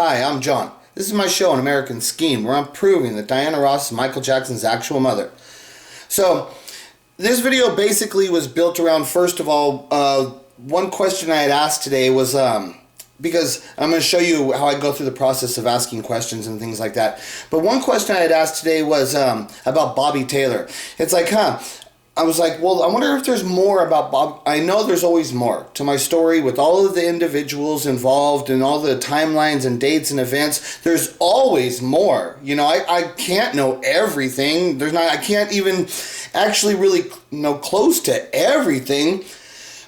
Hi, I'm John. This is my show, An American Scheme, where I'm proving that Diana Ross is Michael Jackson's actual mother. So, this video basically was built around, first of all, one question I had asked today was, because I'm going to show you how I go through the process of asking questions and things like that. But one question I had asked today was about Bobby Taylor. It's like, I was like, well, I wonder if there's more about Bob. I know there's always more to my story with all of the individuals involved and all the timelines and dates and events. There's always more. You know, I can't know everything. I can't even actually really know close to everything.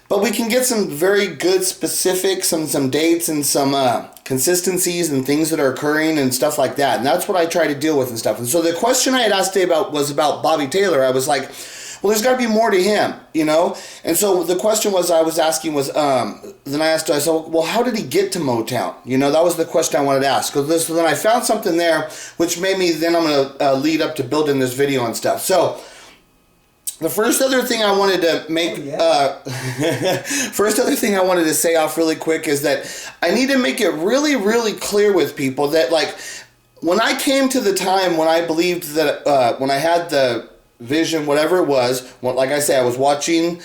But we can get some very good specifics and some dates and some consistencies and things that are occurring and stuff like that. And that's what I try to deal with and stuff. And so the question I had asked today was about Bobby Taylor. I was like, well, there's got to be more to him, you know? And so the question I said, well, how did he get to Motown? You know, that was the question I wanted to ask. So then I found something there, which made me, then I'm going to lead up to building this video and stuff. So the first other thing I wanted to say off really quick is that I need to make it really, really clear with people that, like, when I came to the time when I believed that, when I had the vision, whatever it was, like I say, I was watching,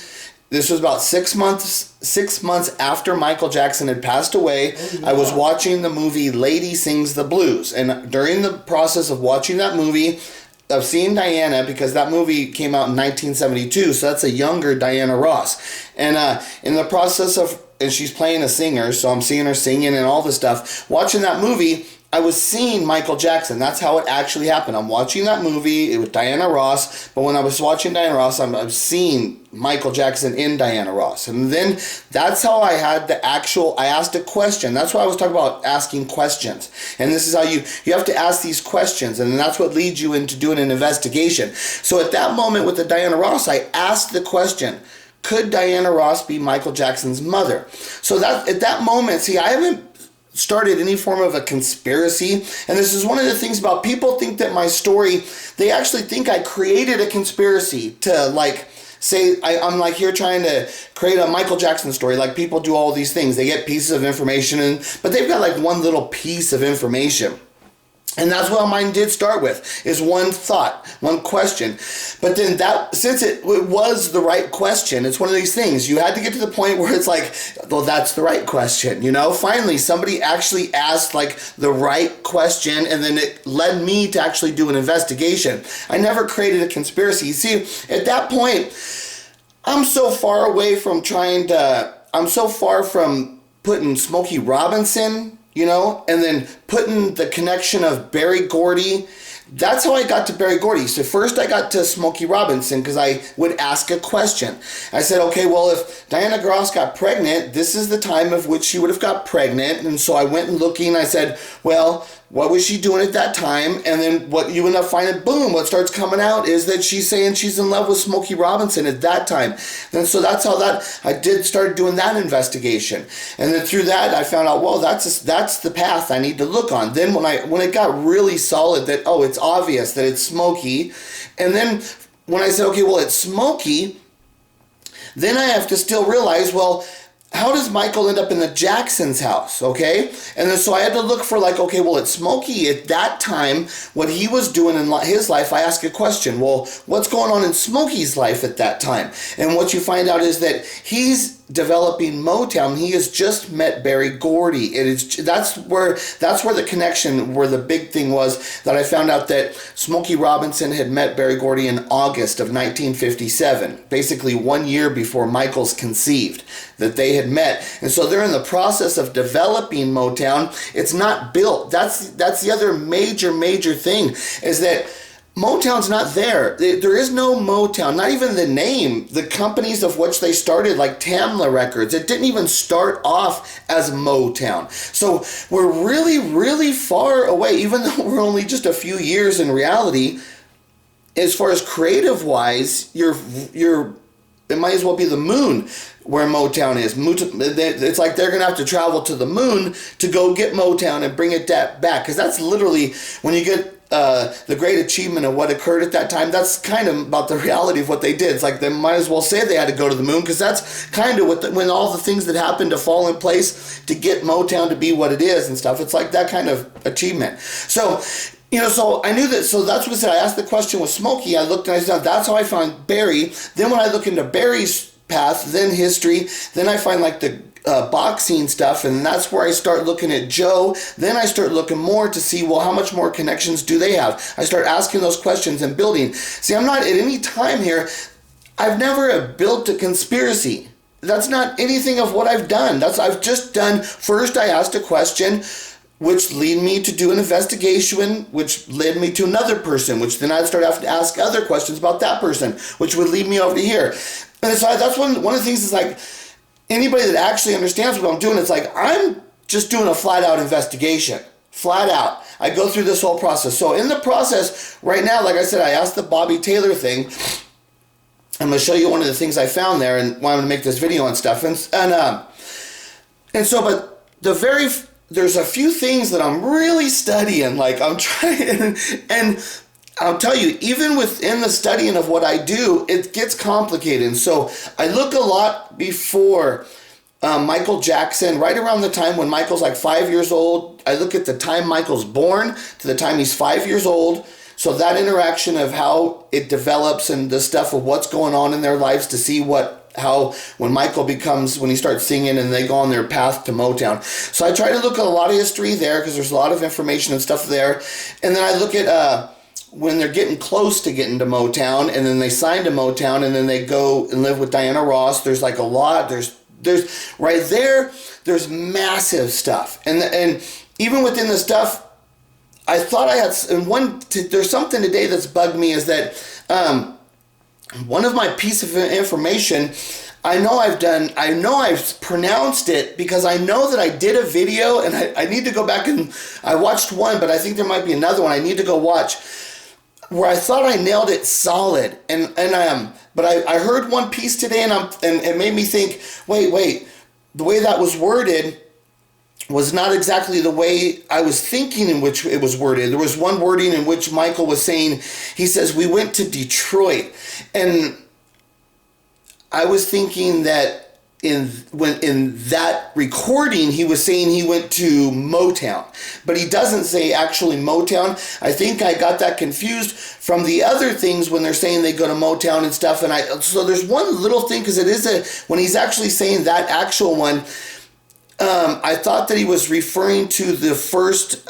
this was about 6 months after Michael Jackson had passed away. I was watching the movie Lady Sings the Blues. And during the process of watching that movie, of seeing Diana, because that movie came out in 1972, so that's a younger Diana Ross. And in the process of, and she's playing a singer, so I'm seeing her singing and all this stuff. Watching that movie, I was seeing Michael Jackson. That's how it actually happened. I'm watching that movie. It was Diana Ross. But when I was watching Diana Ross, I'm seeing Michael Jackson in Diana Ross. And then that's how I had I asked a question. That's why I was talking about asking questions. And this is how you have to ask these questions. And that's what leads you into doing an investigation. So at that moment with the Diana Ross, I asked the question, could Diana Ross be Michael Jackson's mother? So that at that moment, see, I haven't started any form of a conspiracy. And this is one of the things about people think that my story, they actually think I created a conspiracy to, like, say I'm like here trying to create a Michael Jackson story. Like, people do all these things. They get pieces of information, but they've got like one little piece of information. And that's what mine did start with, is one thought, one question. But then since it was the right question, it's one of these things. You had to get to the point where it's like, well, that's the right question, you know? Finally, somebody actually asked like the right question, and then it led me to actually do an investigation. I never created a conspiracy. You see, at that point, I'm so far away from I'm so far from putting Smokey Robinson, you know, and then putting the connection of Berry Gordy. That's how I got to Berry Gordy. So first I got to Smokey Robinson because I would ask a question. I said, okay, well, if Diana Ross got pregnant, this is the time of which she would have got pregnant. And so I went looking. I said, well, what was she doing at that time? And then what you end up finding, boom, what starts coming out is that she's saying she's in love with Smokey Robinson at that time. And so that's how I started doing that investigation. And then through that, I found out, well, that's the path I need to look on. Then when it got really solid that, oh, it's obvious that it's Smokey. And then when I said, okay, well, it's Smokey, then I have to still realize, well, how does Michael end up in the Jackson's house, okay? And then so I had to look for like, okay, well, it's Smokey at that time, what he was doing in his life. I ask a question, well, what's going on in Smokey's life at that time? And what you find out is that he's developing Motown. He has just met Berry Gordy. That's where the connection, where the big thing was, that I found out that Smokey Robinson had met Berry Gordy in August of 1957, basically 1 year before Michael's conceived, that they had met. And so they're in the process of developing Motown. It's not built. That's the other major thing, is that Motown's not there. There is no Motown, not even the name. The companies of which they started, like Tamla Records, it didn't even start off as Motown. So we're really, really far away, even though we're only just a few years in reality. As far as creative-wise, you're it might as well be the moon where Motown is. It's like they're going to have to travel to the moon to go get Motown and bring it back. Because that's literally, when you get the great achievement of what occurred at that time, that's kind of about the reality of what they did. It's like they might as well say they had to go to the moon, because that's kind of when all the things that happened to fall in place to get Motown to be what it is and stuff. It's like that kind of achievement. So, so I knew that. So that's what I said. I asked the question with Smokey. I looked and I said, that's how I found Barry. Then when I look into Barry's path, then history, then I find like the boxing stuff, and that's where I start looking at Joe. Then I start looking more to see, well, how much more connections do they have? I start asking those questions and building. See, I'm not at any time here, I've never built a conspiracy. That's not anything of what I've done. I've just done, first I asked a question, which led me to do an investigation, which led me to another person, which then I'd start having to ask other questions about that person, which would lead me over to here. And so that's one of the things is like, anybody that actually understands what I'm doing, it's like, I'm just doing a flat out investigation. Flat out. I go through this whole process. So in the process right now, like I said, I asked the Bobby Taylor thing. I'm going to show you one of the things I found there and why I'm going to make this video and stuff. And so, but there's a few things that I'm really studying. Like I'm trying, and I'll tell you, even within the studying of what I do, it gets complicated. And so I look a lot before Michael Jackson, right around the time when Michael's like 5 years old. I look at the time Michael's born to the time he's 5 years old. So that interaction of how it develops and the stuff of what's going on in their lives to see when he starts singing and they go on their path to Motown. So I try to look at a lot of history there, because there's a lot of information and stuff there. And then I look at when they're getting close to getting to Motown, and then they sign to Motown, and then they go and live with Diana Ross. There's like a lot. There's right there. There's massive stuff, and even within the stuff, I thought I had. And there's something today that's bugged me, is that one of my piece of information, I know I've pronounced it, because I know that I did a video, and I need to go back and I watched one, but I think there might be another one I need to go watch, where I thought I nailed it solid, but I heard one piece today, and it made me think, wait, the way that was worded was not exactly the way I was thinking in which it was worded. There was one wording in which Michael was saying, he says, we went to Detroit, and I was thinking that in that recording, he was saying he went to Motown, but he doesn't say actually Motown. I think I got that confused from the other things when they're saying they go to Motown and stuff. So there's one little thing, because it is when he's actually saying that actual one, I thought that he was referring to the first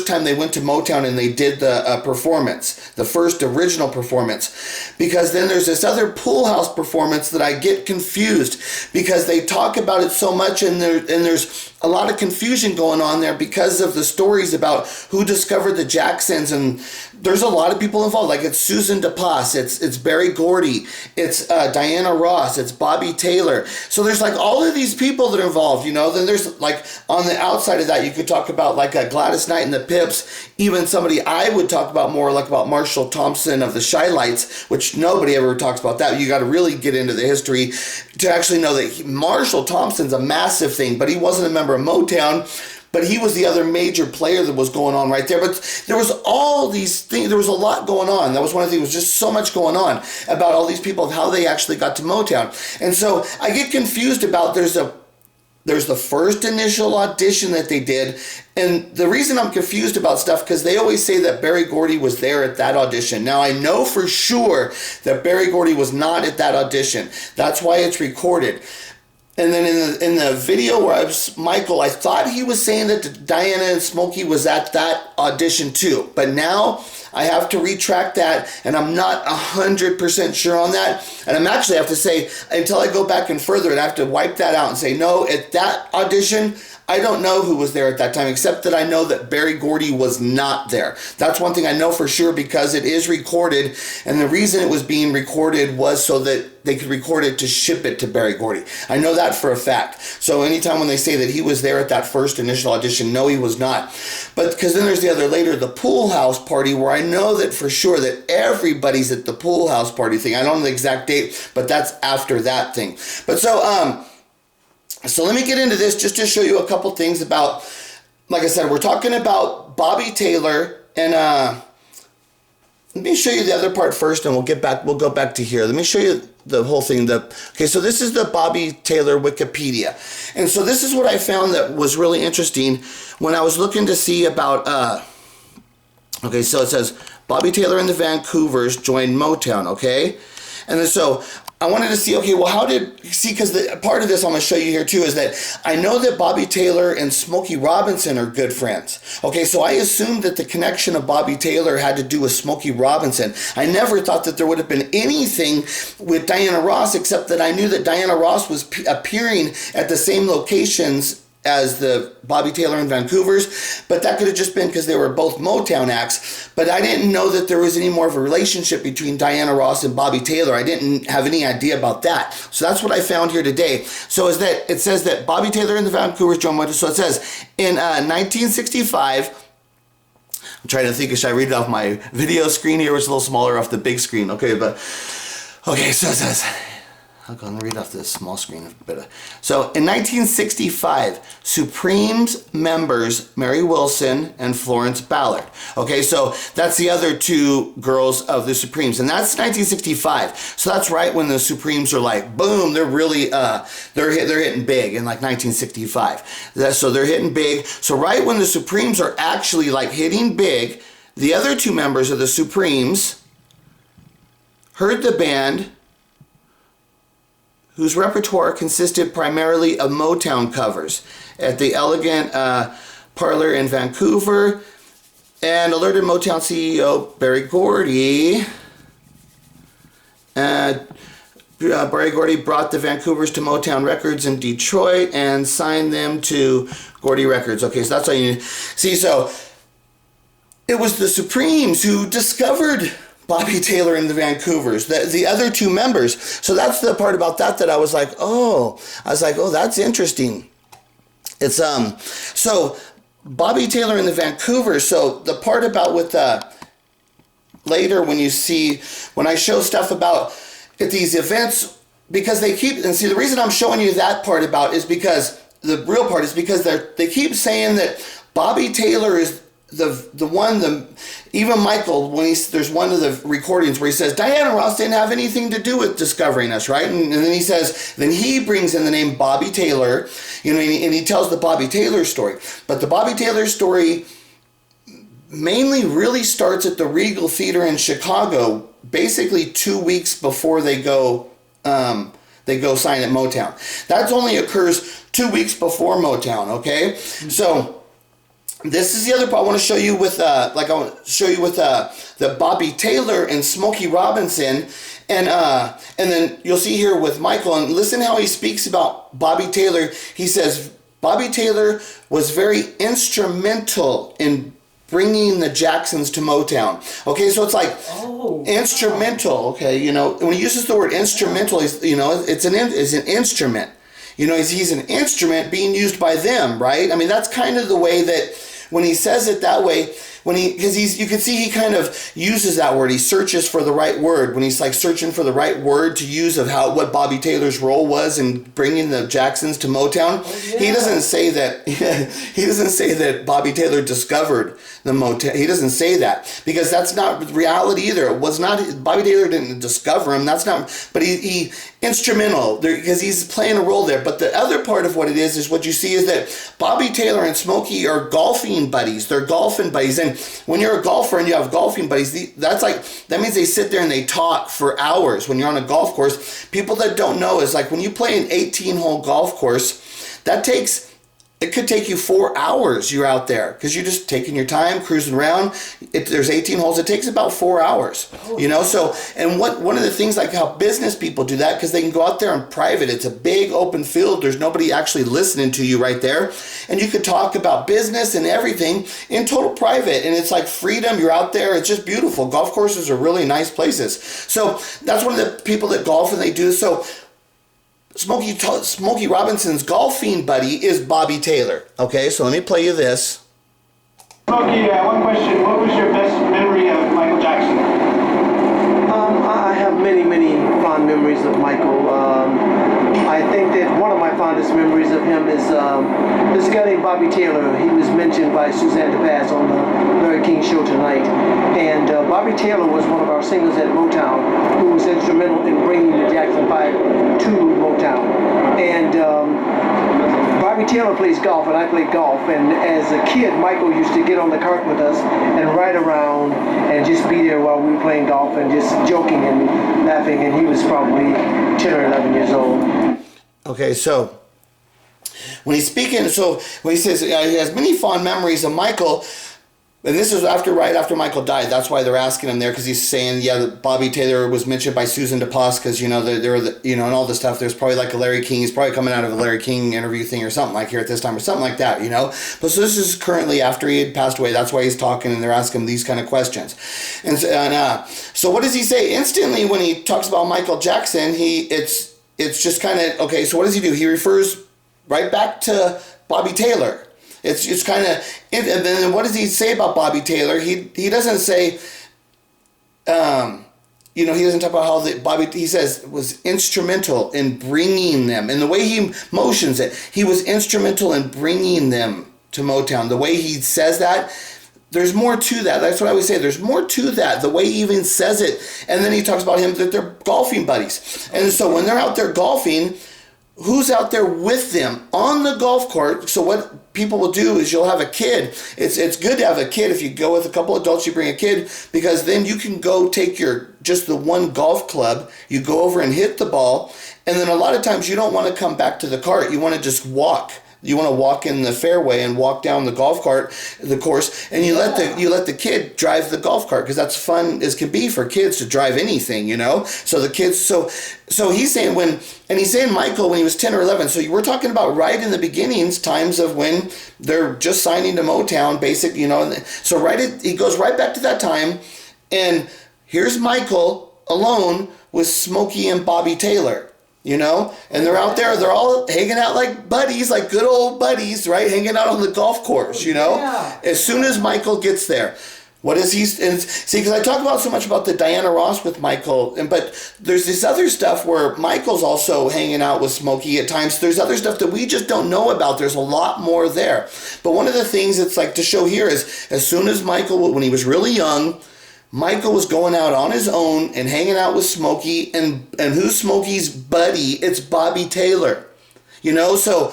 time they went to Motown and they did the performance, the first original performance, because then there's this other Pool House performance that I get confused, because they talk about it so much, and there's a lot of confusion going on there because of the stories about who discovered the Jacksons, and there's a lot of people involved. Like it's Susan DePass, it's Barry Gordy, it's Diana Ross, it's Bobby Taylor. So there's like all of these people that are involved, Then there's like on the outside of that, you could talk about like a Gladys Knight and the Pips, even somebody I would talk about more like about Marshall Thompson of the Shy-Lights, which nobody ever talks about that. You got to really get into the history to actually know that Marshall Thompson's a massive thing, but he wasn't a member of Motown, but he was the other major player that was going on right there. But there was all these things, there was a lot going on. That was one of the things, was just so much going on about all these people, of how they actually got to Motown. And so I get confused about, there's the first initial audition that they did, and the reason I'm confused about stuff, because they always say that Barry Gordy was there at that audition. Now I know for sure that Barry Gordy was not at that audition. That's why it's recorded. And then in the video where Michael, I thought he was saying that Diana and Smokey was at that audition too. But now I have to retract that, and I'm not 100% sure on that. And I'm actually have to say, until I go back and further, and I have to wipe that out and say, no, at that audition, I don't know who was there at that time, except that I know that Berry Gordy was not there. That's one thing I know for sure because it is recorded, and the reason it was being recorded was so that they could record it to ship it to Berry Gordy. I know that for a fact. So anytime when they say that he was there at that first initial audition, no, he was not. But because then there's the pool house party, where I know that for sure that everybody's at the pool house party thing. I don't know the exact date, but that's after that thing. But so let me get into this just to show you a couple things about, like I said, we're talking about Bobby Taylor, and let me show you the other part first, and we'll go back to here. Let me show you the whole thing. Okay, so this is the Bobby Taylor Wikipedia. And so this is what I found that was really interesting when I was looking to see about, okay, so it says, Bobby Taylor and the Vancouvers joined Motown, okay? And then so I wanted to see, okay, well, because the part of this I'm going to show you here too is that I know that Bobby Taylor and Smokey Robinson are good friends. Okay, so I assumed that the connection of Bobby Taylor had to do with Smokey Robinson. I never thought that there would have been anything with Diana Ross, except that I knew that Diana Ross was appearing at the same locations as the Bobby Taylor and Vancouvers, but that could have just been because they were both Motown acts. But I didn't know that there was any more of a relationship between Diana Ross and Bobby Taylor. I didn't have any idea about that. So that's what I found here today. So is that it says that Bobby Taylor and the Vancouvers joined Motown. So it says in 1965, I'm trying to think, should I read it off my video screen here? It's a little smaller off the big screen. Okay, so it says, I'm going to read off the small screen a bit. So in 1965, Supremes members Mary Wilson and Florence Ballard. Okay, so that's the other two girls of the Supremes, and that's 1965. So that's right when the Supremes are like, boom, they're really they're hitting big in like 1965. So they're hitting big. So right when the Supremes are actually like hitting big, the other two members of the Supremes heard the band, whose repertoire consisted primarily of Motown covers, at the Elegant Parlor in Vancouver, and alerted Motown CEO Berry Gordy. Berry Gordy brought the Vancouvers to Motown Records in Detroit and signed them to Gordy Records. Okay, so that's all you need. See, so it was the Supremes who discovered Bobby Taylor and the Vancouvers, the other two members. So that's the part about that I was like, oh, that's interesting. It's so Bobby Taylor and the Vancouvers. So the part about with later when I show stuff about at these events, because they keep, and see the reason I'm showing you that part about is because the real part is because they keep saying that Bobby Taylor is even Michael, when there's one of the recordings where he says Diana Ross didn't have anything to do with discovering us, right? And then he says, then he brings in the name Bobby Taylor, and he tells the Bobby Taylor story. But the Bobby Taylor story mainly really starts at the Regal Theater in Chicago, basically 2 weeks before they go sign at Motown. That only occurs 2 weeks before Motown, okay? So this is the other part I want to show you with, the Bobby Taylor and Smokey Robinson, and then you'll see here with Michael, and listen how he speaks about Bobby Taylor. He says Bobby Taylor was very instrumental in bringing the Jacksons to Motown. Okay, so it's like instrumental. Okay, when he uses the word instrumental, it's an instrument. He's an instrument being used by them, right? I mean, that's kind of the way that when he says it that way, you can see he kind of uses that word. He searches for the right word when he's like searching for the right word to use of what Bobby Taylor's role was in bringing the Jacksons to Motown. Oh, yeah. He doesn't say that. He doesn't say that Bobby Taylor discovered the Motown. He doesn't say that because that's not reality either. It was not. Bobby Taylor didn't discover him. That's not. But he instrumental because he's playing a role there. But the other part of what it is what you see is that Bobby Taylor and Smokey are golfing buddies. They're golfing buddies, and when you're a golfer and you have golfing buddies, that means they sit there and they talk for hours when you're on a golf course. People that don't know is like when you play an 18-hole golf course, that takes it could take you 4 hours. You're out there because you're just taking your time, cruising around. There's 18 holes. It takes about 4 hours, you know? So, and one of the things, like how business people do that, because they can go out there in private. It's a big open field. There's nobody actually listening to you right there. And you could talk about business and everything in total private. And it's like freedom. You're out there. It's just beautiful. Golf courses are really nice places. So that's one of the people that golf and they do. So Smokey Robinson's golfing buddy is Bobby Taylor. Okay, so let me play you this. Smokey, one question. What was your best memory of Michael Jackson? I have many fond memories of Michael. I think that one of my fondest memories of him is this guy named Bobby Taylor. He was mentioned by Suzanne DePass on the Larry King Show tonight. And Bobby Taylor was one of our singers at Motown who was instrumental in bringing the Jackson 5 to Motown. And Bobby Taylor plays golf and I play golf. And as a kid, Michael used to get on the cart with us and ride around and just be there while we were playing golf and just joking and laughing. And he was probably 10 or 11 years old. Okay, so when he's speaking, so when he says he has many fond memories of Michael, and this is right after Michael died. That's why they're asking him there, because he's saying, yeah, that Bobby Taylor was mentioned by Susan DePass, because, you know, there were the, you know, and all this stuff. There's probably like a Larry King. He's probably coming out of a Larry King interview thing or something like here at this time or something like that, you know. But so this is currently after he had passed away. That's why he's talking, and they're asking him these kind of questions. And so what does he say instantly when he talks about Michael Jackson? It's just kind of, okay, so what does he do? He refers right back to Bobby Taylor. It's kind of, and then what does he say about Bobby Taylor? He doesn't say, you know, he doesn't talk about how he says was instrumental in bringing them. And the way he motions it, he was instrumental in bringing them to Motown. The way he says that, there's more to that. That's what I always say. There's more to that. The way he even says it. And then he talks about him that they're golfing buddies. And so when they're out there golfing, who's out there with them on the golf court? So what people will do is you'll have a kid. It's good to have a kid. If you go with a couple adults, you bring a kid, because then you can go take just the one golf club. You go over and hit the ball. And then a lot of times you don't want to come back to the cart. You want to just walk. You want to walk in the fairway and walk down the course, and you let the kid drive the golf cart, because that's fun as can be for kids to drive anything, you know. So the kids, so he's saying he's saying Michael when he was 10 or 11. So we're talking about right in the beginnings, times of when they're just signing to Motown, basic, you know. So he goes right back to that time, and here's Michael alone with Smokey and Bobby Taylor. You know, and they're out there, they're all hanging out like buddies, like good old buddies, right? Hanging out on the golf course, you know? Yeah. As soon as Michael gets there, what is he, and see, because I talk about so much about the Diana Ross with Michael, but there's this other stuff where Michael's also hanging out with Smokey at times. There's other stuff that we just don't know about. There's a lot more there. But one of the things it's like to show here is, as soon as Michael, when he was really young, Michael was going out on his own and hanging out with Smokey, and who's Smokey's buddy? It's Bobby Taylor, you know. So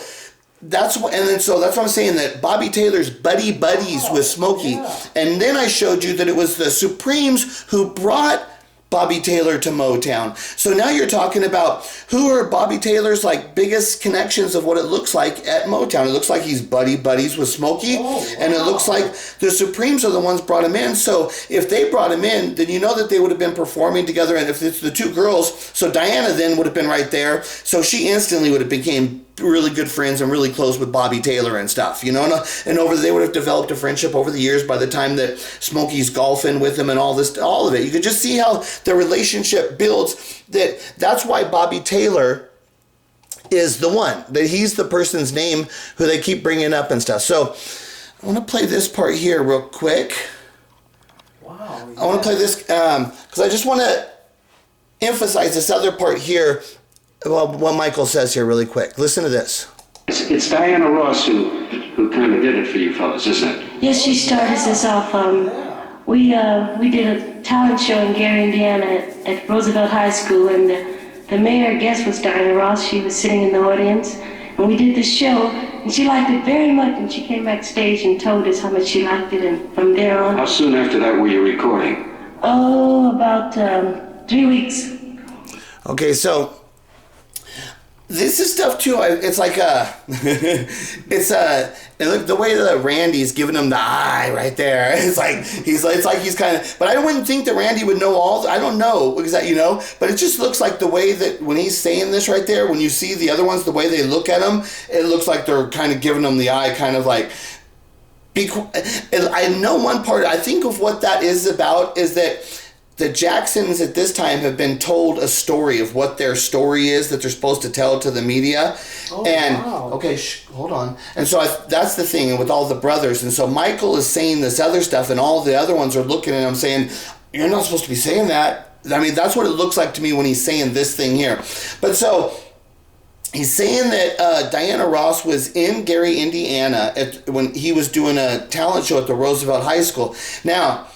that's what I'm saying, that Bobby Taylor's buddies with Smokey, yeah. And then I showed you that it was the Supremes who brought Bobby Taylor to Motown. So now you're talking about who are Bobby Taylor's like biggest connections of what it looks like at Motown. It looks like he's buddies with Smokey, and it looks like the Supremes are the ones brought him in. So if they brought him in, then you know that they would have been performing together. And if it's the two girls, so Diana then would have been right there. So she instantly would have became really good friends and really close with Bobby Taylor and stuff, you know, and they would have developed a friendship over the years by the time that Smokey's golfing with him and all of it. You could just see how the relationship builds. That's why Bobby Taylor is the one, that he's the person's name who they keep bringing up and stuff. So I want to play this part here real quick. Wow. Yeah. I want to play this because I just want to emphasize this other part here. Well, what Michael says here really quick. Listen to this. It's Diana Ross who kind of did it for you fellas, isn't it? Yes, she started us off. We did a talent show in Gary, Indiana at Roosevelt High School, and the mayor guest was Diana Ross. She was sitting in the audience, and we did this show, and she liked it very much, and she came backstage and told us how much she liked it, and from there on... How soon after that were you recording? Oh, about 3 weeks. Okay, so this is stuff too. It's like and look, the way that Randy's giving him the eye right there. It's like he's kind of. But I wouldn't think that Randy would know all. I don't know exactly, But it just looks like the way that when he's saying this right there, when you see the other ones, the way they look at him, it looks like they're kind of giving him the eye, kind of like. I know one part. I think of what that is about is that. The Jacksons at this time have been told a story of what their story is that they're supposed to tell to the media. Oh, and wow. okay, hold on. And so that's the thing with all the brothers. And so Michael is saying this other stuff, and all the other ones are looking at him saying, "You're not supposed to be saying that." I mean, that's what it looks like to me when he's saying this thing here. But so he's saying that Diana Ross was in Gary, Indiana, when he was doing a talent show at the Roosevelt High School. Now.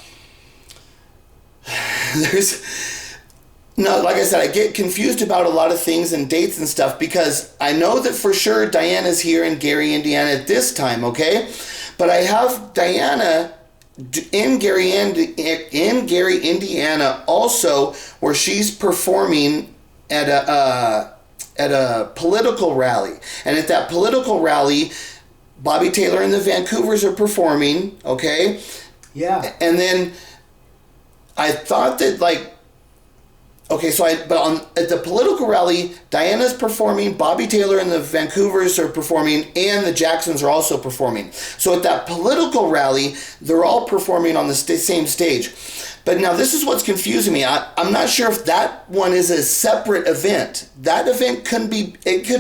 Like I said, I get confused about a lot of things and dates and stuff because I know that for sure Diana's here in Gary, Indiana at this time, okay? But I have Diana in Gary, Indiana also where she's performing at a political rally. And at that political rally, Bobby Taylor and the Vancouvers are performing, okay? Yeah. And then I thought that at the political rally, Diana's performing, Bobby Taylor and the Vancouvers are performing, and the Jacksons are also performing. So at that political rally, they're all performing on the same stage. But now this is what's confusing me. I'm not sure if that one is a separate event. That event could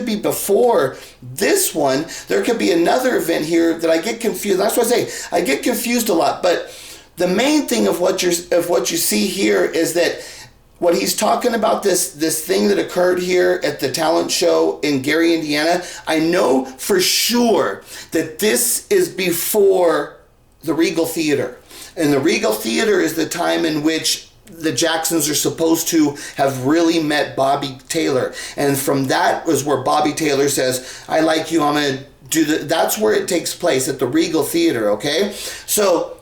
be before this one. There could be another event here that I get confused. That's what I say. I get confused a lot, but the main thing of what you see here is that what he's talking about this thing that occurred here at the talent show in Gary, Indiana. I know for sure that this is before the Regal Theater, and the Regal Theater is the time in which the Jacksons are supposed to have really met Bobby Taylor, and from that was where Bobby Taylor says, "I like you. I'm gonna do the." That's where it takes place at the Regal Theater. Okay, so.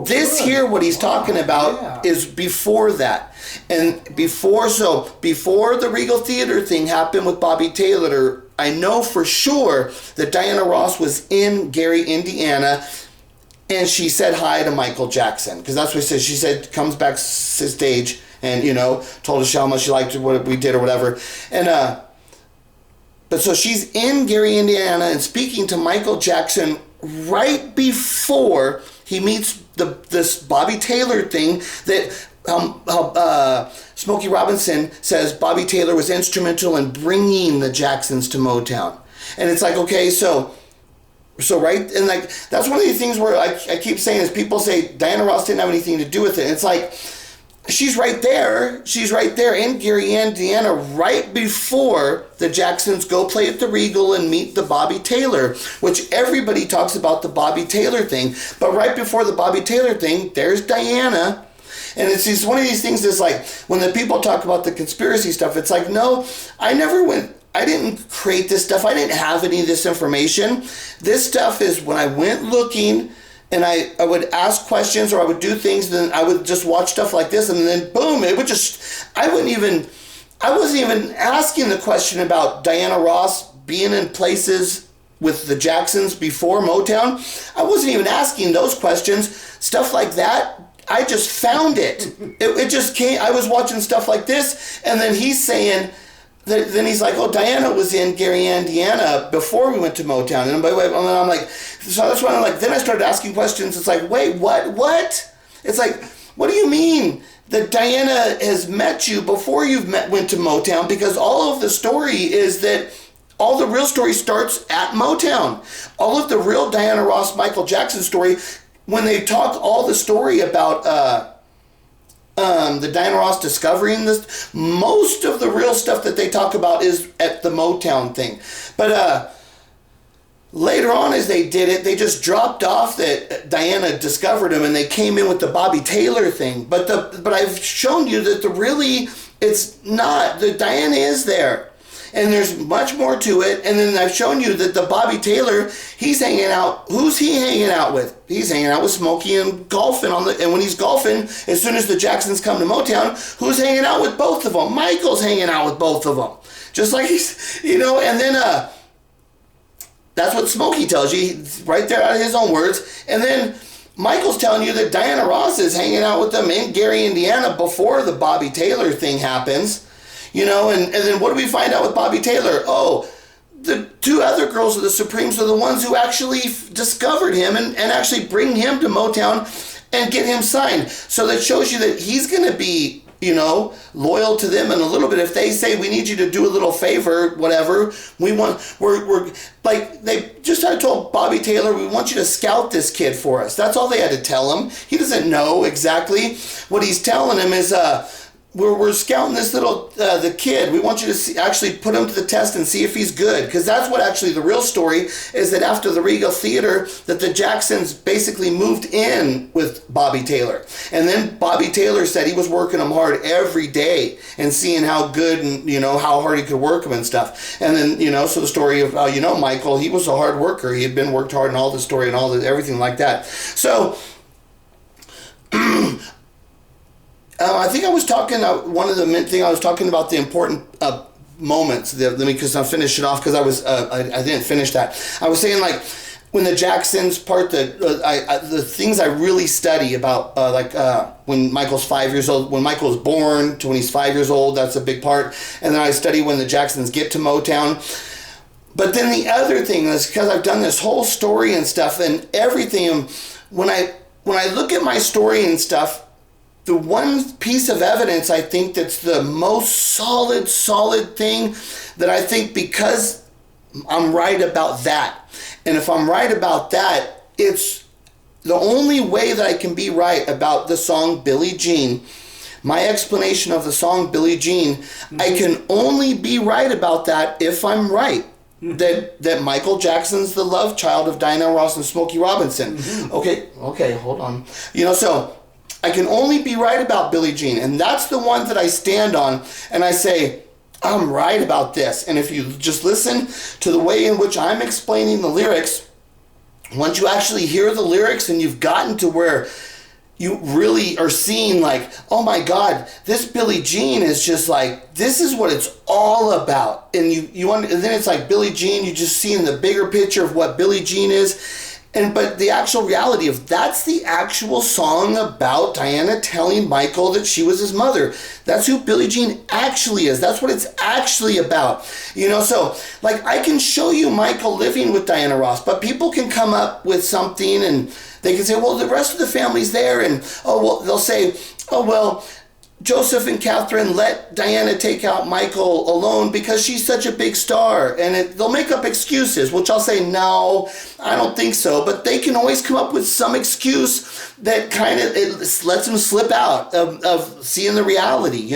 This good. Here, what he's talking about is before that. And before the Regal Theater thing happened with Bobby Taylor, I know for sure that Diana Ross was in Gary, Indiana, and she said hi to Michael Jackson. Because that's what she said. She said, comes back stage and, told us how much she liked what we did or whatever. And, but so she's in Gary, Indiana, and speaking to Michael Jackson right before he meets this Bobby Taylor thing that Smokey Robinson says Bobby Taylor was instrumental in bringing the Jacksons to Motown. And it's like, okay, so right, and like that's one of the things where I keep saying is people say Diana Ross didn't have anything to do with it. And it's like she's right there in Gary, Indiana, right before the Jacksons go play at the Regal and meet the Bobby Taylor, which everybody talks about the Bobby Taylor thing. But right before the Bobby Taylor thing, there's Diana. And it's just one of these things that's like, when the people talk about the conspiracy stuff, it's like, no, I didn't create this stuff. I didn't have any of this information. This stuff is when I went looking, and I would ask questions or I would do things, and then I would just watch stuff like this, and then boom, it would just, I wasn't even asking the question about Diana Ross being in places with the Jacksons before Motown. I wasn't even asking those questions. Stuff like that, I just found it. It just came, I was watching stuff like this, and then he's saying, then he's like, oh, Diana was in Gary, Indiana before we went to Motown. And I'm like, so that's why I'm like, then I started asking questions. It's like, wait, what? It's like, what do you mean that Diana has met you before went to Motown? Because all of the story is that all the real story starts at Motown. All of the real Diana Ross, Michael Jackson story, when they talk all the story about, the Diana Ross discovering this, most of the real stuff that they talk about is at the Motown thing. But later on as they did it, they just dropped off that Diana discovered him and they came in with the Bobby Taylor thing. But I've shown you that it's not, the Diana is there. and there's much more to it. And then I've shown you that the Bobby Taylor, he's hanging out. Who's he hanging out with? He's hanging out with Smokey and golfing and when he's golfing, as soon as the Jacksons come to Motown, who's hanging out with both of them? Michael's hanging out with both of them. Just like he's, and then that's what Smokey tells you, right there out of his own words. And then Michael's telling you that Diana Ross is hanging out with them in Gary, Indiana before the Bobby Taylor thing happens. And then what do we find out with Bobby Taylor? Oh, the two other girls of the Supremes are the ones who actually discovered him and actually bring him to Motown and get him signed. So that shows you that he's going to be, loyal to them in a little bit. If they say, we need you to do a little favor, whatever, we're like, I told Bobby Taylor, we want you to scout this kid for us. That's all they had to tell him. He doesn't know exactly. What he's telling him is, we're scouting this little, the kid. We want you to actually put him to the test and see if he's good. Because that's what actually the real story is, that after the Regal Theater, that the Jacksons basically moved in with Bobby Taylor. And then Bobby Taylor said he was working him hard every day and seeing how good and, how hard he could work him and stuff. And then, so the story of, Michael, he was a hard worker. He had been worked hard and all the story and everything like that. So, I think I was talking, one of the main thing I was talking about the important moments. Because I'll finish it off because I didn't finish that. I was saying like when the Jacksons part, the things I really study about when Michael's 5 years old, when Michael was born to when he's 5 years old, that's a big part. And then I study when the Jacksons get to Motown. But then the other thing is because I've done this whole story and stuff and everything, when I look at my story and stuff, the one piece of evidence I think that's the most solid thing that I think, because I'm right about that. And if I'm right about that, it's the only way that I can be right about the song Billie Jean. My explanation of the song Billie Jean, I can only be right about that if I'm right. That Michael Jackson's the love child of Diana Ross and Smokey Robinson. Okay, hold on. So I can only be right about Billie Jean, and that's the one that I stand on, and I say, I'm right about this. And if you just listen to the way in which I'm explaining the lyrics, once you actually hear the lyrics and you've gotten to where you really are seeing like, oh my God, this Billie Jean is just like, this is what it's all about. And and then it's like Billie Jean, you just see in the bigger picture of what Billie Jean is. But the actual reality of that's the actual song about Diana telling Michael that she was his mother. That's who Billie Jean actually is. That's what it's actually about. So like I can show you Michael living with Diana Ross, but people can come up with something and they can say, well, the rest of the family's there. And, they'll say, Joseph and Catherine let Diana take out Michael alone because she's such a big star. And they'll make up excuses, which I'll say, no, I don't think so. But they can always come up with some excuse that kind of lets them slip out of seeing the reality,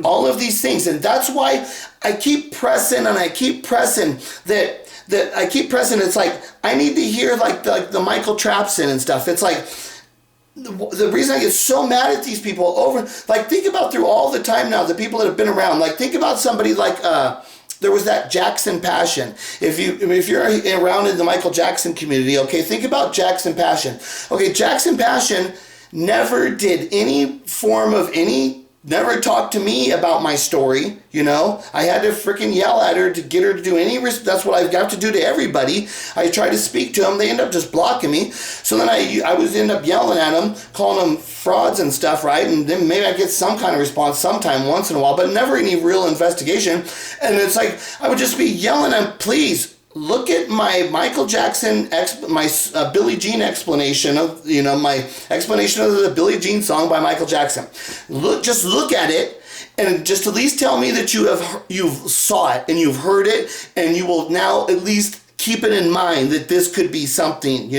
all of these things. And that's why I keep pressing and I keep pressing that I keep pressing. It's like, I need to hear like the Michael Trapson and stuff. It's like, the reason I get so mad at these people think about through all the time now, the people that have been around, like think about somebody like, there was that Jackson Passion. If you're around in the Michael Jackson community, okay, think about Jackson Passion. Okay, Jackson Passion never did any form of never talked to me about my story, I had to freaking yell at her to get her to do any that's what I've got to do to everybody. I try to speak to them, they end up just blocking me. So then I would end up yelling at them, calling them frauds and stuff, right? And then maybe I get some kind of response sometime once in a while, but never any real investigation. And it's like, I would just be yelling at them, please, look at my Michael Jackson, my Billie Jean explanation of, my explanation of the Billie Jean song by Michael Jackson. Just look at it and just at least tell me that you've saw it and you've heard it and you will now at least keep it in mind that this could be something,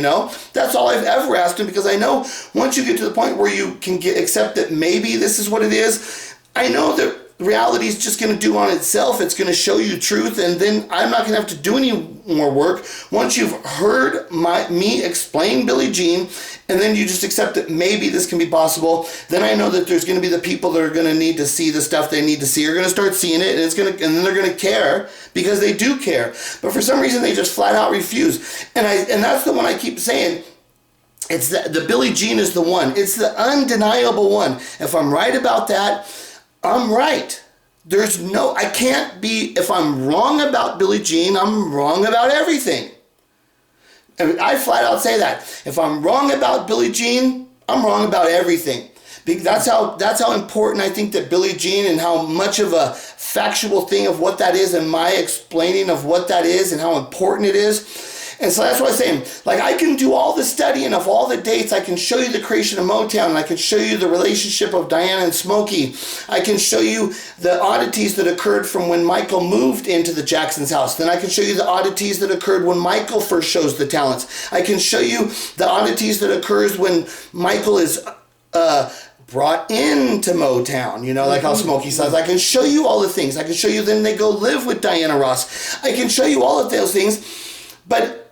That's all I've ever asked him, because I know once you get to the point where you can accept that maybe this is what it is, I know that reality is just going to do on itself. It's going to show you truth, and then I'm not going to have to do any more work. Once you've heard me explain Billie Jean, and then you just accept that maybe this can be possible, then I know that there's going to be the people that are going to need to see the stuff they need to see are going to start seeing it, and then they're going to care, because they do care. But for some reason, they just flat out refuse. And that's the one I keep saying. It's the Billie Jean is the one. It's the undeniable one. If I'm right about that, I'm right. I can't be, if I'm wrong about Billie Jean, I'm wrong about everything. I flat out say that. If I'm wrong about Billie Jean, I'm wrong about everything. That's how important I think that Billie Jean, and how much of a factual thing of what that is, and my explaining of what that is and how important it is. And so that's what I'm saying. Like, I can do all the studying of all the dates. I can show you the creation of Motown. And I can show you the relationship of Diana and Smokey. I can show you the oddities that occurred from when Michael moved into the Jackson's house. Then I can show you the oddities that occurred when Michael first shows the talents. I can show you the oddities that occurs when Michael is brought into Motown, like how Smokey says. I can show you all the things. I can show you then they go live with Diana Ross. I can show you all of those things. But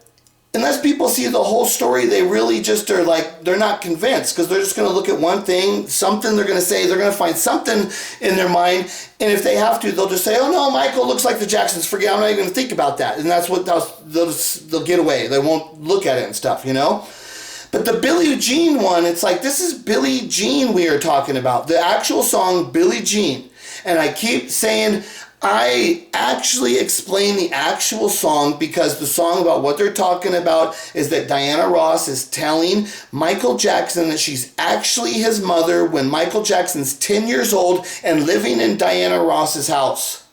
unless people see the whole story, they really just are like, they're not convinced, because they're just going to look at one thing, something they're going to say, they're going to find something in their mind, and if they have to, they'll just say, oh no, Michael looks like the Jacksons, forget, I'm not even going to think about that. And that's what they'll get away. They won't look at it and stuff, But the Billie Jean one, it's like, this is Billie Jean we are talking about. The actual song, Billie Jean. And I keep saying, I actually explain the actual song, because the song about what they're talking about is that Diana Ross is telling Michael Jackson that she's actually his mother when Michael Jackson's 10 years old and living in Diana Ross's house.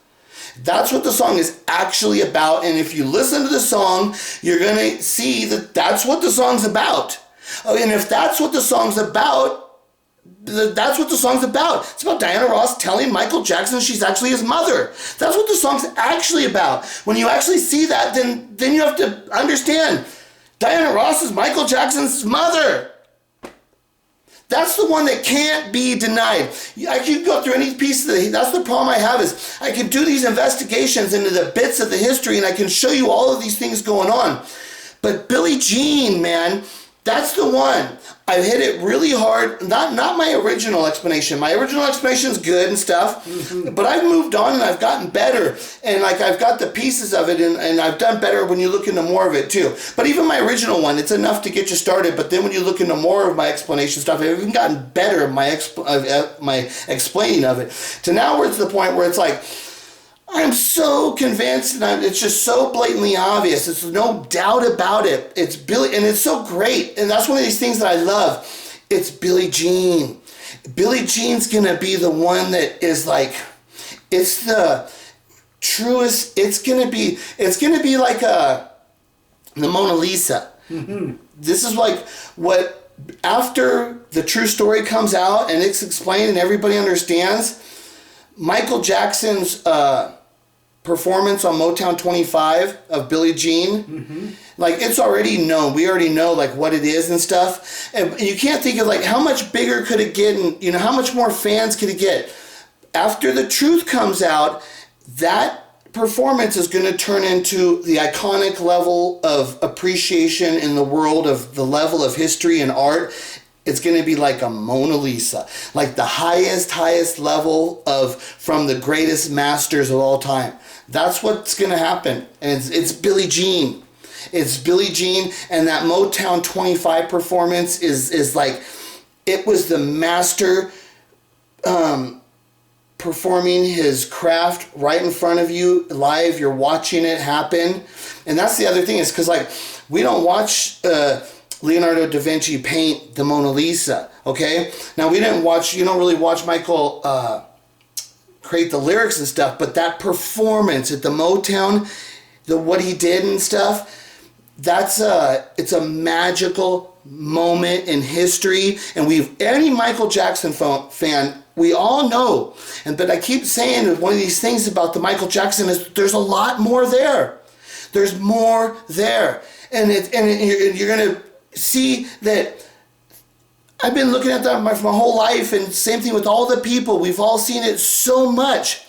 That's what the song is actually about. And if you listen to the song, you're going to see that that's what the song's about. Oh, and if that's what the song's about, that's what the song's about. It's about Diana Ross telling Michael Jackson she's actually his mother. That's what the song's actually about. When you actually see that, then you have to understand Diana Ross is Michael Jackson's mother. That's the one that can't be denied. I can go through any piece of that's the problem I have, is I can do these investigations into the bits of the history, and I can show you all of these things going on. But Billie Jean, man, that's the one. I've hit it really hard. Not my original explanation. My original explanation is good and stuff, but I've moved on and I've gotten better. And like, I've got the pieces of it, and I've done better when you look into more of it too. But even my original one, it's enough to get you started. But then when you look into more of my explanation stuff, I've even gotten better my explaining of it, to now where it's the point where it's like, I'm so convinced, and it's just so blatantly obvious. There's no doubt about it. It's Billie, and it's so great. And that's one of these things that I love. It's Billie Jean. Billie Jean's going to be the one that is like, it's the truest. It's going to be like the Mona Lisa. Mm-hmm. This is like what, after the true story comes out and it's explained and everybody understands, Michael Jackson's performance on Motown 25 of Billie Jean, like, it's already known. We already know like what it is and stuff. And you can't think of like how much bigger could it get, and how much more fans could it get. After the truth comes out, that performance is going to turn into the iconic level of appreciation in the world of the level of history and art. It's going to be like a Mona Lisa, like the highest level from the greatest masters of all time. That's what's going to happen. And it's Billie Jean. It's Billie Jean, and that Motown 25 performance is like, it was the master performing his craft right in front of you live. You're watching it happen. And that's the other thing, is because like, we don't watch Leonardo da Vinci paint the Mona Lisa, okay? Now, you don't really watch Michael create the lyrics and stuff, but that performance at the Motown, what he did and stuff, it's a magical moment in history. And any Michael Jackson fan, we all know, but I keep saying one of these things about the Michael Jackson is there's a lot more there. There's more there. And you're going to see that I've been looking at that my whole life, and same thing with all the people. We've all seen it so much.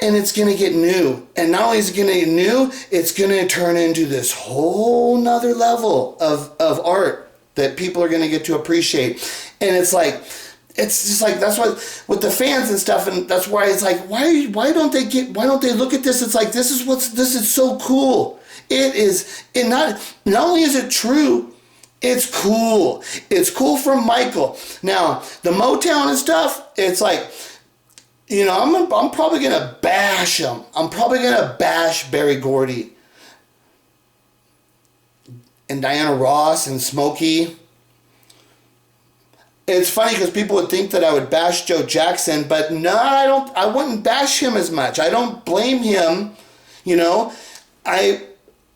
And it's going to get new. And not only is it going to get new, it's going to turn into this whole nother level of art that people are going to get to appreciate. And it's like, it's just like, that's what, with the fans and stuff, and that's why it's like, why don't they look at this? It's like, this is so cool. It is, and not only is it true, it's cool. It's cool from Michael. Now, the Motown and stuff, it's like, you know, I'm probably going to bash him. I'm probably going to bash Berry Gordy and Diana Ross and Smokey. It's funny because people would think that I would bash Joe Jackson, but no, I wouldn't bash him as much. I don't blame him, you know. I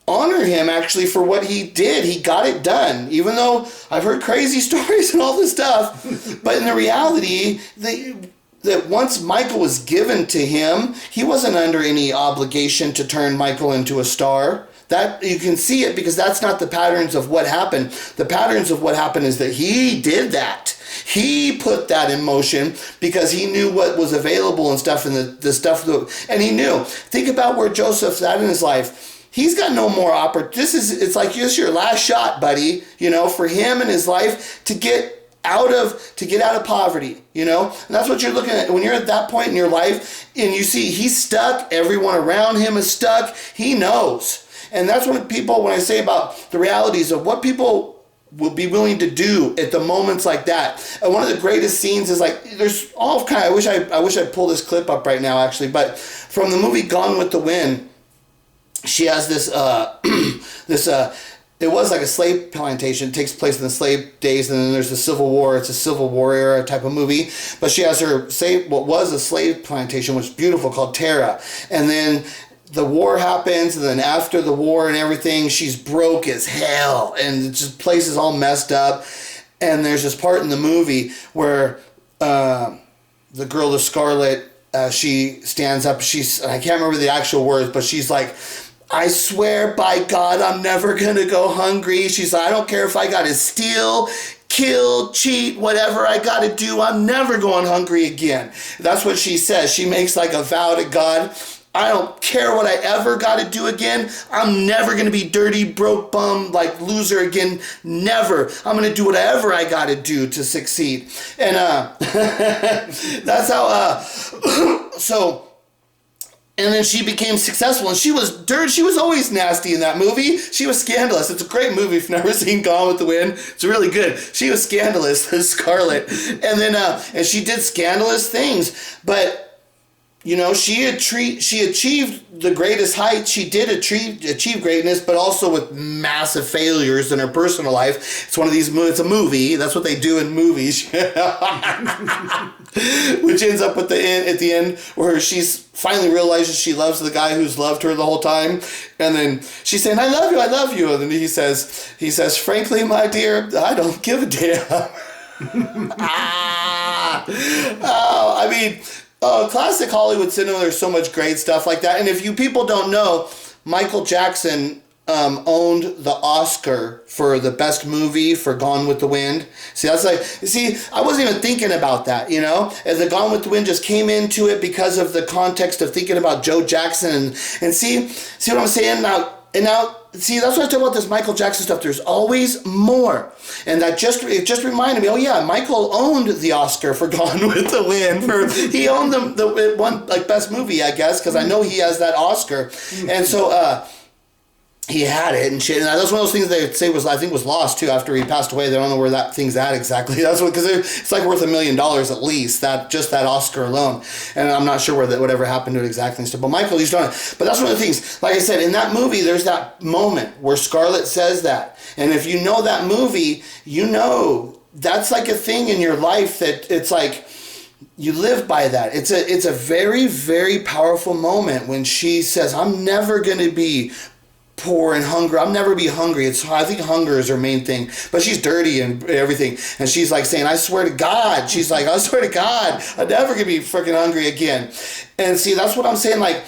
honor him actually for what he did. He got it done, even though I've heard crazy stories and all this stuff. But in the reality, that once Michael was given to him, he wasn't under any obligation to turn Michael into a star. That you can see it because that's not the patterns of what happened. The patterns of what happened is that he did that. He put that in motion because he knew what was available and stuff, and the stuff that, and he knew. Think about where Joseph's at in his life. He's got no more opportunity. It's like just your last shot, buddy, you know, for him in his life to get out of poverty, you know. And that's what you're looking at when you're at that point in your life and you see he's stuck, everyone around him is stuck, he knows. And that's when I say about the realities of what people will be willing to do at the moments like that. And one of the greatest scenes is like, there's all kind of, I wish I'd pull this clip up right now actually, but from the movie Gone with the Wind, she has this it was like a slave plantation. It takes place in the slave days, and then there's the Civil War. It's a Civil War era type of movie. But she has what was a slave plantation, which is beautiful, called Tara. And then the war happens, and then after the war and everything, she's broke as hell, and it's just place is all messed up. And there's this part in the movie where the girl, the Scarlet, she stands up. I can't remember the actual words, but she's like, I swear by God, I'm never going to go hungry. She's like, I don't care if I got to steal, kill, cheat, whatever I got to do. I'm never going hungry again. That's what she says. She makes like a vow to God. I don't care what I ever got to do again. I'm never going to be dirty, broke, bum, like loser again. Never. I'm going to do whatever I got to do to succeed. And that's how, so... And then she became successful, and she was dirt. She was always nasty in that movie. She was scandalous. It's a great movie. If you've never seen Gone with the Wind, it's really good. She was scandalous, Scarlett. And then, and she did scandalous things. But, you know, she achieved the greatest heights. She did achieve greatness, but also with massive failures in her personal life. It's one of these movies. It's a movie. That's what they do in movies. Which ends up at the end where she's finally realizes she loves the guy who's loved her the whole time, and then she's saying, I love you, and then he says, frankly, my dear, I don't give a damn. I mean, classic Hollywood cinema, there's so much great stuff like that. And if you people don't know, Michael Jackson owned the Oscar for the best movie for Gone with the Wind. I wasn't even thinking about that, you know, as the Gone with the Wind just came into it because of the context of thinking about Joe Jackson and see what I'm saying now. And now, see, that's what I talk about this Michael Jackson stuff. There's always more. And it just reminded me, oh yeah, Michael owned the Oscar for Gone with the Wind. He owned the one, like, best movie, I guess, because I know he has that Oscar. And so, he had it and shit, and that's one of those things they would say was lost too after he passed away. They don't know where that thing's at exactly. That's what, because it's like worth $1 million at least, that Oscar alone. And I'm not sure whatever happened to it exactly and stuff. But Michael, he's done it. But that's one of the things. Like I said, in that movie, there's that moment where Scarlett says that, and if you know that movie, you know that's like a thing in your life that it's like. You live by that. It's a very, very powerful moment when she says, I'm never going to be poor and hungry. I'll never be hungry. I think hunger is her main thing. But she's dirty and everything. And she's like saying, I swear to God. She's like, I swear to God, I'm never going to be freaking hungry again. And see, that's what I'm saying. Like,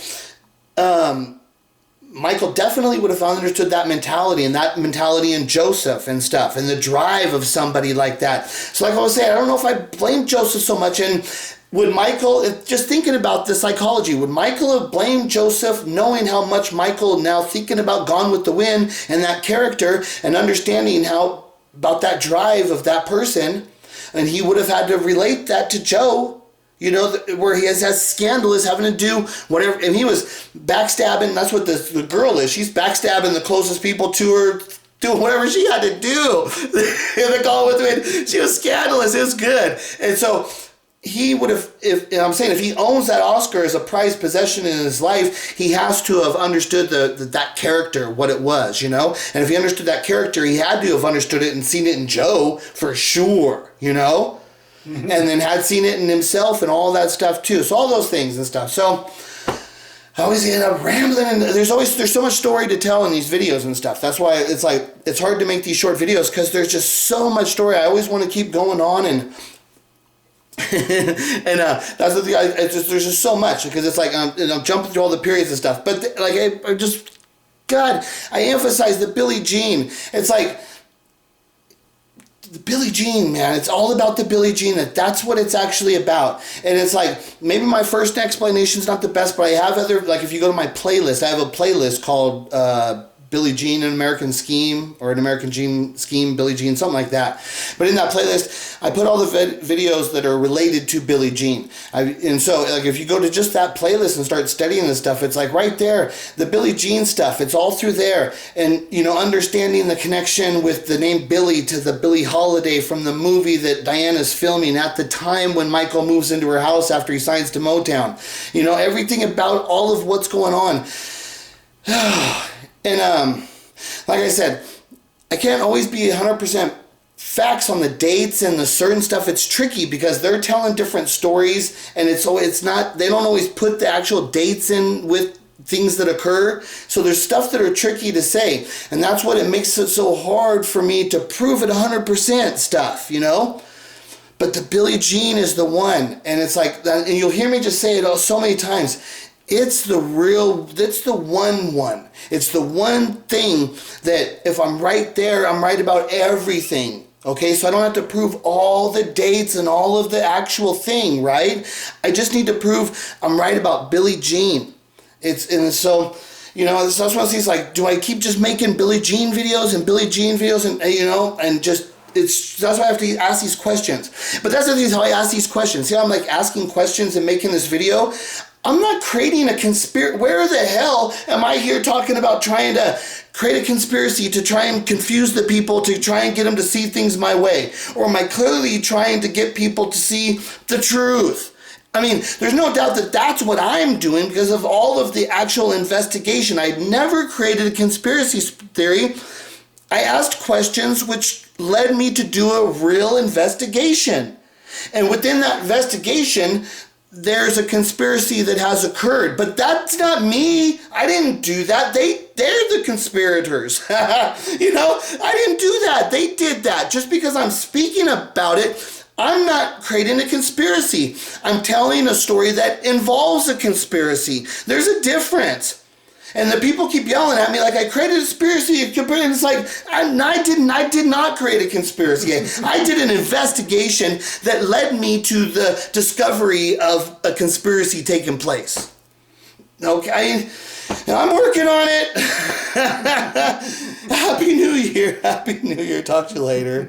Michael definitely would have understood that mentality, and that mentality in Joseph and stuff, and the drive of somebody like that. So like I was saying, I don't know if I blame Joseph so much. And would Michael, just thinking about the psychology, would Michael have blamed Joseph, knowing how much Michael, now thinking about Gone with the Wind and that character and understanding how about that drive of that person, and he would have had to relate that to Joe, you know, where he has scandalous having to do whatever, and he was backstabbing. That's what the girl is. She's backstabbing the closest people to her, doing whatever she had to do. In the Gone with the Wind, she was scandalous. It was good. And so he would have, if he owns that Oscar as a prized possession in his life, he has to have understood that character, what it was, you know? And if he understood that character, he had to have understood it and seen it in Joe for sure, you know? Mm-hmm. And then had seen it in himself and all that stuff too. So all those things and stuff. So I always end up rambling, and there's so much story to tell in these videos and stuff. That's why it's hard to make these short videos, because there's just so much story. I always want to keep going on and and that's the thing. There's just so much, because it's like I'm jumping through all the periods and stuff. But I emphasize the Billie Jean. It's like the Billie Jean, man. It's all about the Billie Jean. That's what it's actually about. And it's like, maybe my first explanation is not the best, but I have other, like if you go to my playlist, I have a playlist called Billie Jean, An American Scheme, or An American Jean Scheme, Billie Jean, something like that. But in that playlist, I put all the videos that are related to Billie Jean. And so, like, if you go to just that playlist and start studying this stuff, it's like right there, the Billie Jean stuff, it's all through there. And, you know, understanding the connection with the name Billie to the Billie Holiday from the movie that Diana's filming at the time when Michael moves into her house after he signs to Motown. You know, everything about all of what's going on. And like I said, I can't always be 100% facts on the dates and the certain stuff. It's tricky because they're telling different stories, and it's not, they don't always put the actual dates in with things that occur. So there's stuff that are tricky to say, and that's what it makes it so hard for me to prove it 100% stuff, you know? But the Billie Jean is the one, and it's like, and you'll hear me just say it so many times. It's the one. It's the one thing that if I'm right there, I'm right about everything. Okay, so I don't have to prove all the dates and all of the actual thing, right? I just need to prove I'm right about Billie Jean. And so, you know, that's one of these, like, do I keep just making Billie Jean videos and Billie Jean videos and, you know, and just, that's why I have to ask these questions. But that's the thing, how I ask these questions. See how I'm like asking questions and making this video? I'm not creating a conspiracy. Where the hell am I here talking about trying to create a conspiracy to try and confuse the people, to try and get them to see things my way? Or am I clearly trying to get people to see the truth? I mean, there's no doubt that that's what I'm doing because of all of the actual investigation. I never created a conspiracy theory. I asked questions which led me to do a real investigation. And within that investigation, there's a conspiracy that has occurred, but that's not me. I didn't do that. They're the conspirators. You know, I didn't do that. They did that. Just because I'm speaking about it, I'm not creating a conspiracy. I'm telling a story that involves a conspiracy. There's a difference. And the people keep yelling at me like I created a conspiracy. And it's like, I did not create a conspiracy. I did an investigation that led me to the discovery of a conspiracy taking place. Okay? I'm working on it. Happy New Year. Happy New Year. Talk to you later.